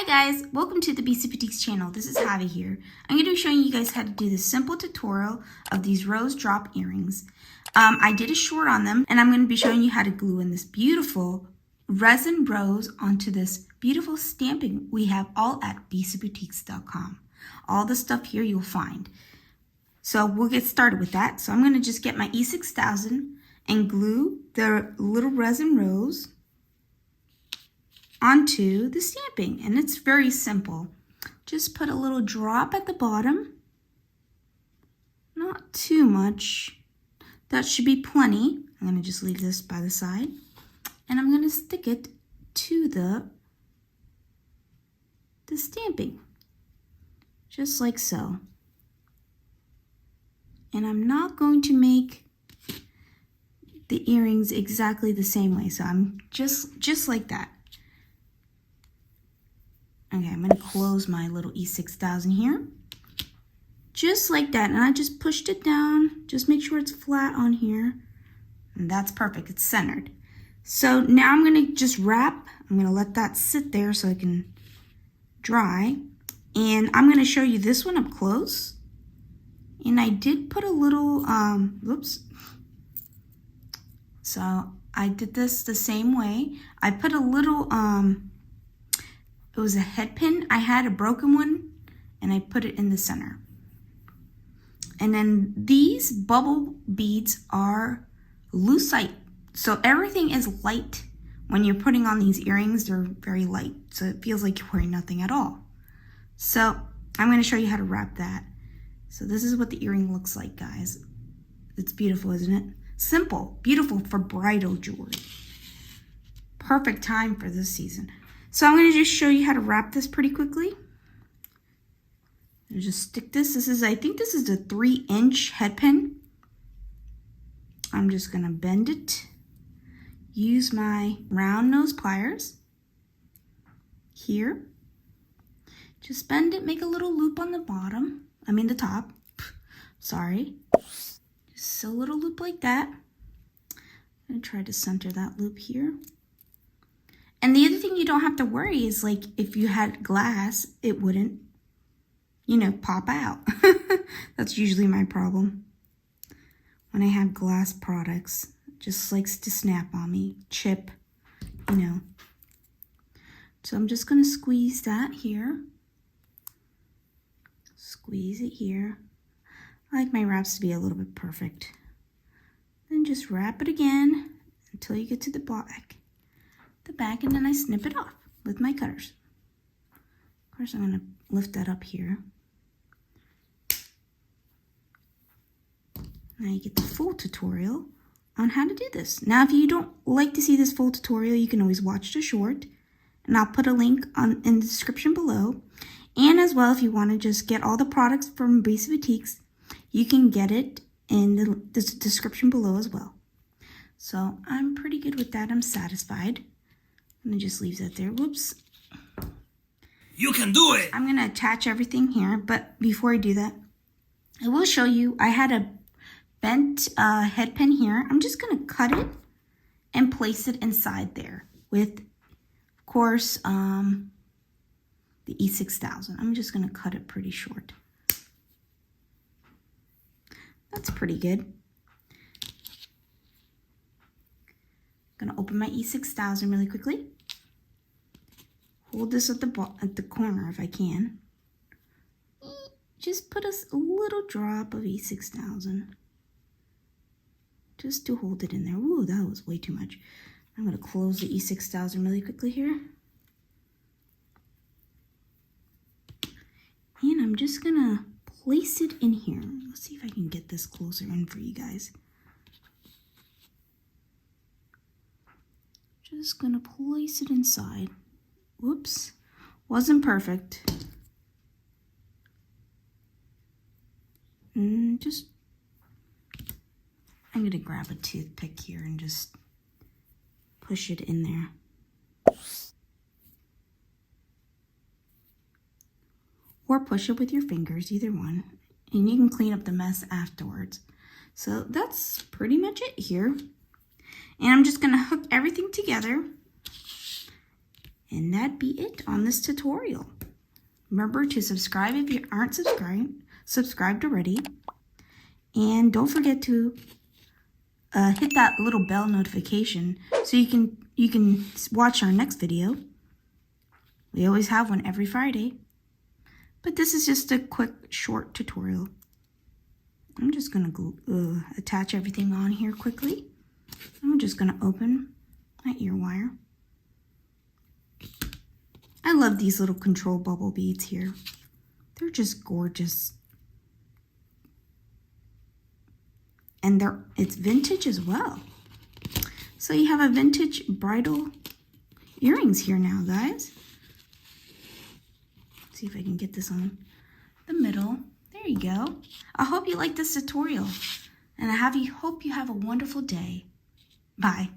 Hi guys, welcome to the BC Boutiques channel. This is Javi here. I'm going to be showing you guys how to do this simple tutorial of these rose drop earrings. I did a short on them and I'm going to be showing you how to glue in this beautiful resin rose onto this beautiful stamping we have all at bcboutiques.com. All the stuff here you'll find. So we'll get started with that. So I'm going to just get my E6000 and glue the little resin rose onto the stamping, and it's very simple. Just put a little drop at the bottom, not too much. That should be plenty. I'm going to just leave this by the side, and I'm going to stick it to the stamping, just like so. And I'm not going to make the earrings exactly the same way, so I'm just like that. Okay, I'm going to close my little E6000 here. Just like that. And I just pushed it down. Just make sure it's flat on here. And that's perfect. It's centered. So now I'm going to just wrap. I'm going to let that sit there so it can dry. And I'm going to show you this one up close. And I did put a little, whoops. So I did this the same way. I put a little, it was a head pin. I had a broken one and I put it in the center. And then these bubble beads are Lucite. So everything is light. When you're putting on these earrings, they're very light. So it feels like you're wearing nothing at all. So I'm going to show you how to wrap that. So this is what the earring looks like, guys. It's beautiful, isn't it? Simple, beautiful for bridal jewelry. Perfect time for this season. So I'm going to just show you how to wrap this pretty quickly. And just stick this. I think this is a 3-inch head pin. I'm just going to bend it. Use my round nose pliers here. Just bend it, make a little loop on the bottom. I mean the top. Sorry. Just a little loop like that. I'm going to try to center that loop here. And the other thing you don't have to worry is, like, if you had glass, it wouldn't, you know, pop out. That's usually my problem. When I have glass products, it just likes to snap on me, chip, you know. So I'm just going to squeeze that here. Squeeze it here. I like my wraps to be a little bit perfect. Then just wrap it again until you get to the back. And then I snip it off with my cutters. Of course, I'm going to lift that up here. Now you get the full tutorial on how to do this. Now, if you don't like to see this full tutorial, you can always watch the short, and I'll put a link in the description below. And as well, if you want to just get all the products from BC Boutiques, you can get it in the description below as well. So I'm pretty good with that. I'm satisfied. I'm going to just leave that there. Whoops. You can do it! I'm going to attach everything here, but before I do that, I will show you, I had a bent head pin here. I'm just going to cut it and place it inside there with, of course, the E6000. I'm just going to cut it pretty short. That's pretty good. I'm going to open my E6000 really quickly. Hold this at the corner if I can. Just put a little drop of E6000. Just to hold it in there. Ooh, that was way too much. I'm going to close the E6000 really quickly here. And I'm just going to place it in here. Let's see if I can get this closer in for you guys. Just going to place it inside. Whoops, wasn't perfect. I'm going to grab a toothpick here and just push it in there. Or push it with your fingers, either one. And you can clean up the mess afterwards. So that's pretty much it here. And I'm just going to hook everything together. And that'd be it on this tutorial. Remember to subscribe if you aren't subscribed already. And don't forget to hit that little bell notification so you can watch our next video. We always have one every Friday. But this is just a quick, short tutorial. I'm just going to attach everything on here quickly. I'm just going to open my ear wire. I love these little control bubble beads here. They're just gorgeous. And it's vintage as well. So you have a vintage bridal earrings here now, guys. Let's see if I can get this on the middle. There you go. I hope you like this tutorial. And I hope you have a wonderful day. Bye.